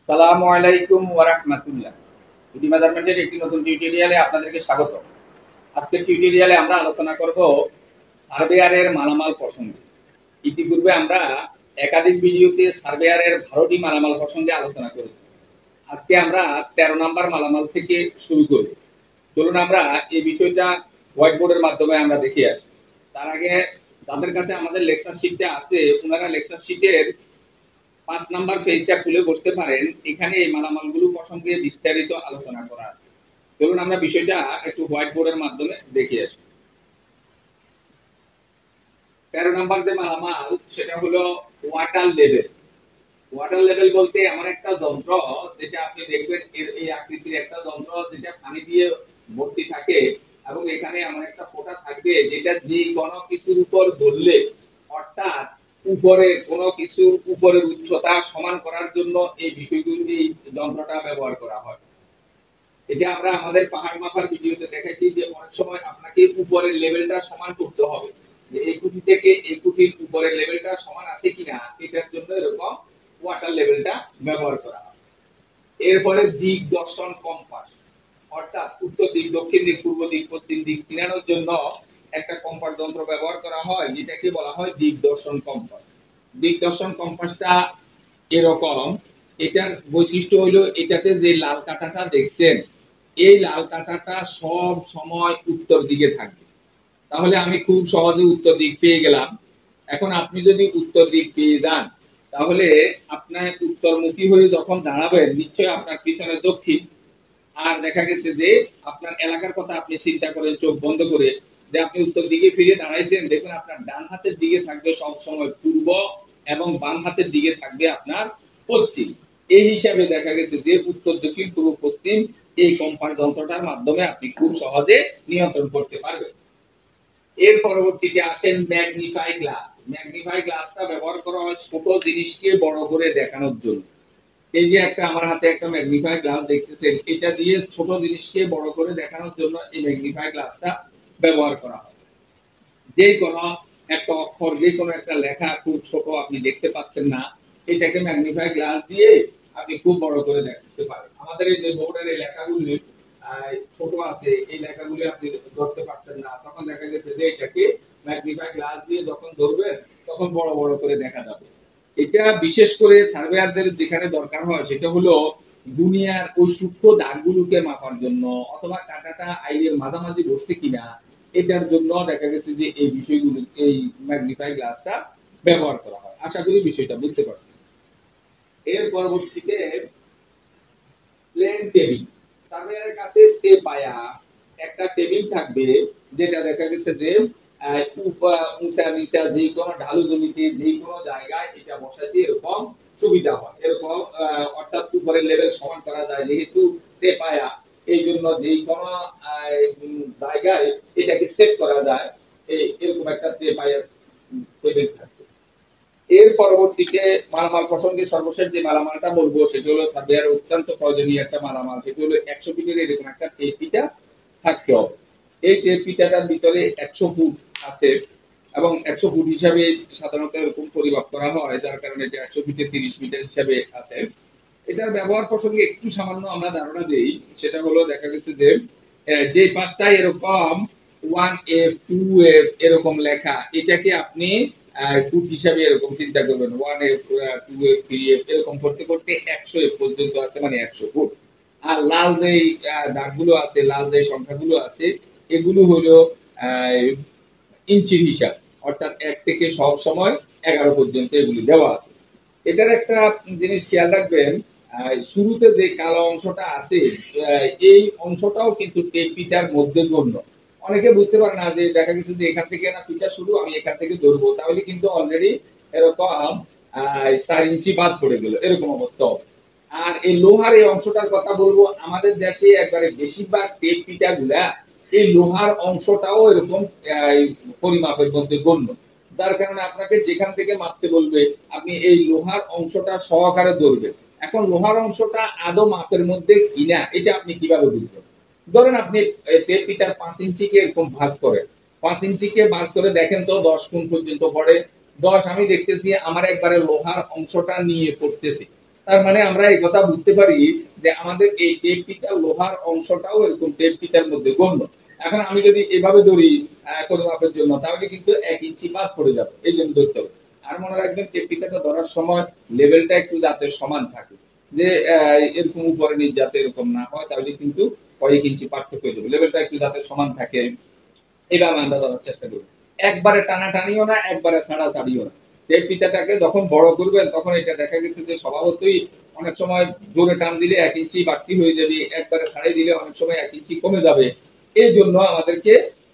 আসসালামু আলাইকুম ওয়া রাহমাতুল্লাহ। বিডি মেজারমেন্টের একটি নতুন টিউটোরিয়ালে আপনাদেরকে স্বাগত। আজকের টিউটোরিয়ালে আমরা আলোচনা করব সার্ভেয়ারের মালামাল প্রসঙ্গে। ইতিপূর্বে আমরা একাধিক ভিডিওতে সার্ভেয়ারের 12টি মালামাল প্রসঙ্গে আলোচনা করেছি। আজকে আমরা 13 নাম্বার মালামাল থেকে শুরু করব। চলুন আমরা এই বিষয়টা হোয়াইট বোর্ডের মাধ্যমে আমরা দেখে আসি। তার আগে যাদের কাছে আমাদের লেকচার শিটটা আছে, ওনারা লেকচার শিটের 5 নাম্বার পেজটা খুলে বসতে পারেন। এখানে এই মালামালগুলো প্রসঙ্গে বিস্তারিত আলোচনা করা আছে। চলুন আমরা বিষয়টা একটু হোয়াইট বোর্ডের মাধ্যমে দেখে আসি। 13 নাম্বার যে মালামাল সেটা হলো ওয়াটার লেভেল। ওয়াটার লেভেল বলতে আমার একটা যন্ত্র, যেটা আপনি দেখবেন এই আকৃতির একটা যন্ত্র, যেটা পানি দিয়ে ভর্তি থাকে এবং এখানে এমন একটা ফোঁটা থাকবে যেটা যে কোনো কিছুর উপর ধরলে, অর্থাৎ উপরে কোনো কিছুর উপরের উচ্চতা সমান করার জন্য এই বিষয়গুলো, এই যন্ত্রটা ব্যবহার করা হয়। এটা আমরা আমাদের পাহাড় মাপার ভিডিওতে দেখাইছি যে অনেক সময় আপনাকে উপরের লেভেলটা সমান করতে হবে, যে এই কুটি থেকে এই কুটির উপরের লেভেলটা সমান আছে কিনা, এটার জন্য এরকম ওয়াটার লেভেলটা ব্যবহার করা হয়। এরপরে দিক দর্শন কম্পাস, অর্থাৎ উত্তর দিক, দক্ষিণ দিক, পূর্ব দিক, পশ্চিম দিক চিনানোর জন্য একটা কম্পাস যন্ত্র ব্যবহার করা হয়, যেটাকে বলা হয় দিক দর্শন কম্পাস। দিক দর্শন কম্পাসটা এরকম, এটার বৈশিষ্ট্য হলো এটাতে যে লাল কাঁটাটা দেখছেন, এই লাল কাঁটাটা সব সময় উত্তর দিকে থাকবে। তাহলে আমি খুব সহজে উত্তর দিক পেয়ে গেলাম। এখন আপনি যদি উত্তর দিক পেয়ে যান, তাহলে আপনার উত্তরমুখী হয়ে যখন দাঁড়াবেন, নিশ্চয়ই আপনার পিছনে দক্ষিণ। আর দেখা গেছে যে আপনার এলাকার কথা আপনি চিন্তা করেন চোখ বন্ধ করে, যে আপনি উত্তর দিকে ফিরে দাঁড়াইছেন, দেখুন আপনার ডান হাতের দিকে থাকবে সব সময় পূর্ব এবং বাম হাতের দিকে থাকবে আপনার পশ্চিম। এই হিসাবে দেখা গেছে যে উত্তর, দক্ষিণ, পূর্ব, পশ্চিম এই কম্পাস যন্ত্রটার মাধ্যমে আপনি খুব সহজে নিয়ন্ত্রণ করতে পারবেন। এর পরবর্তীতে আসেন ম্যাগনিফাই গ্লাস। ম্যাগনিফাই গ্লাসটা ব্যবহার করা হয় ছোট জিনিসকে বড় করে দেখানোর জন্য। এই যে একটা আমার হাতে একটা ম্যাগনিফাই গ্লাস দেখতেছেন, এটা দিয়ে ছোট জিনিসকে বড় করে দেখানোর জন্য এই ম্যাগনিফাই গ্লাসটা ব্যবহার করা হয়। যে কোনো একটা অক্ষর, যে কোনো একটা লেখা খুব ছোট আপনি দেখতে পাচ্ছেন না, এটাকে ম্যাগনিফাই গ্লাস দিয়ে আপনি খুব বড় করে দেখতে পারেন। আমাদের এই যে বোর্ডের এই লেখাগুলি ছোট আছে, এই লেখাগুলি আপনি ধরতে পারছেন না, তখন দেখা গেছে যে এটাকে ম্যাগনিফাই গ্লাস দিয়ে যখন ধরবেন তখন বড় বড় করে দেখা যাবে। এটা বিশেষ করে সার্ভেয়ারদের যেখানে দরকার হয়, সেটা হলো দুনিয়ার ওই সূক্ষ্ম দাগগুলোকে মাপার জন্য, অথবা কাঁটাটা আইলের মাঝামাঝি বসছে কিনা, এটার জন্য দেখা গেছে যে এই বিষয়গুলো, এই ম্যাগনিফাই গ্লাসটা ব্যবহার করা হয়। আশা করি বিষয়টা বুঝতে পারছেন। এর পরবর্তীতে প্লেন টেবিল। সার্ভেয়ারের কাছে পায়া একটা টেবিল থাকবে, যেটা দেখা গেছে যে উঁচা নিচা যে কোনো ঢালু জমিতে যে কোনো জায়গায় এটা বসাইতে এরকম সুবিধা হয়। এরকম অর্থাৎ উপরের লেভেল সমান করা যায়, যেহেতু পায়া, এই জন্য যে কোনো জায়গায় এটাকে সেট করা যায়। এরকম একটা পায়ার টেবিল থাকবে। এর পরবর্তীতে মালামাল প্রসঙ্গে সর্বশেষ যে মালামালটা বলবো, সেটা হলো সার্ভেয়ার অত্যন্ত প্রয়োজনীয় একটা মালামাল, সেটা হলো 100 ফিটের এরকম একটা টেপ পিটা থাকতে হবে। এই টেপ পিটাটার ভিতরে 100 ফুট আছে এবং 100 ফুট হিসাবে সাধারণত এরকম পরিমাপ করা হয়, যার কারণে এটা 100 ফিটে 30 মিটার হিসাবে আছে। এটার ব্যবহার প্রসঙ্গে একটু সামান্য আমরা ধারণা দেই। সেটা হলো দেখা গেছে যে যে পাঁচটায় এরকম 1F 2F এরকম লেখা, এটাকে আপনি ফুট হিসাবে এরকম চিন্তা করবেন, 1F 2F 3F এরকম করতে করতে 100F পর্যন্ত আছে, মানে 100 ফুট। আর লাল যে দাগগুলো আছে, লাল যে সংখ্যাগুলো আছে, এগুলো হলো ইঞ্চির হিসাব, অর্থাৎ 1 থেকে সব সময় 11 পর্যন্ত এগুলি দেওয়া আছে। এটার একটা জিনিস খেয়াল রাখবেন, শুরুতে যে কালো অংশটা আছে, এই অংশটাও কিন্তু টেপ পিটার মধ্যে গণ্য। অনেকে বুঝতে পারে না, যে দেখা গেছে যে এখান থেকে না পিটা শুরু, আমি এখান থেকে ধরবো, তাহলে কিন্তু অলরেডি এরকম 4 ইঞ্চি বাদ পড়ে গেল, এরকম অবস্থা হবে। আর এই লোহার এই অংশটার কথা বলবো, আমাদের দেশে একবারে বেশিরভাগ টেপ পিটা গুলা এই লোহার অংশটাও এরকম পরিমাপের মধ্যে গণ্য, যার কারণে আপনাকে যেখান থেকে মাপতে বলবে আপনি এই লোহার অংশটা সহকারে ধরবেন। এখন লোহার অংশটা আদৌ মাপের মধ্যে কিনা, এটা আপনি কিভাবে বুঝবেন? ধরেন আপনি টেপ পিটার 5 ইঞ্চিকে এরকম ভাঁজ করেন, 5 ইঞ্চিকে ভাঁজ করে দেখেন তো 10 কোণ পর্যন্ত পড়ে। 10 আমি দেখতেছি আমার একবারে লোহার অংশটা নিয়ে পড়তেছি, তার মানে আমরা এই কথা বুঝতে পারি যে আমাদের এই টেপ ফিতার লোহার অংশটাও এরকম টেপ ফিতার মধ্যে গণ্য। এখন আমি যদি এভাবে ধরি পরিমাপের জন্য, তাহলে কিন্তু 1 ইঞ্চি বাদ পড়ে যাবে, এই জন্য ধরতে হবে। আর মনে রাখবেন টেপ ফিতাটা ধরার সময় লেভেলটা একটু যাতে সমান থাকে, যে এরকম উপরে নিচ যাতে এরকম না হয়, তাহলে কিন্তু কয়েক ইঞ্চি পার্থক্য হয়ে যাবে। লেভেলটা একটু যাতে সমান থাকে এভাবে আমরা ধরার চেষ্টা করি। একবারে টানাটানিও না, একবারে ছাড়াছাড়িও না। টেপ ফিতাটাকে যখন বড় করবেন তখন এটা দেখা গেছে যে স্বভাবতই অনেক সময় জোরে টান দিলে 1 ইঞ্চি বাড়তি হয়ে যাবে, একবারে ছাড়িয়ে দিলে অনেক সময় 1 ইঞ্চি কমে যাবে। এই জন্য আমাদেরকে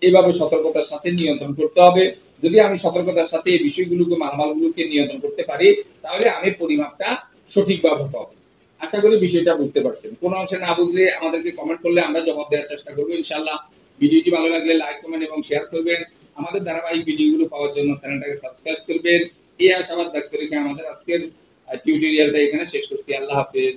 এভাবে সতর্কতার সাথে নিয়ন্ত্রণ করতে হবে। যদি আমি সতর্কতার সাথে এই বিষয়গুলোকে মালামালগুলোকে নিয়ন্ত্রণ করতে পারি, তাহলে আমি পরিমাপটা সঠিকভাবে পাবো। আশা করি বিষয়টা বুঝতে পারছেন। কোন অংশে না বুঝলে আমাদেরকে কমেন্ট করলে আমরা জবাব দেওয়ার চেষ্টা করব ইনশাআল্লাহ। ভিডিওটি ভালো লাগলে লাইক, কমেন্ট এবং শেয়ার করবেন। আমাদের ধারাবাহিক ভিডিওগুলো পাওয়ার জন্য চ্যানেলটাকে সাবস্ক্রাইব করবেন। এই আশাবাদ ব্যক্ত রেখে আমাদের আজকের টিউটোরিয়ালটা এখানে শেষ করছি। আল্লাহ হাফেজ।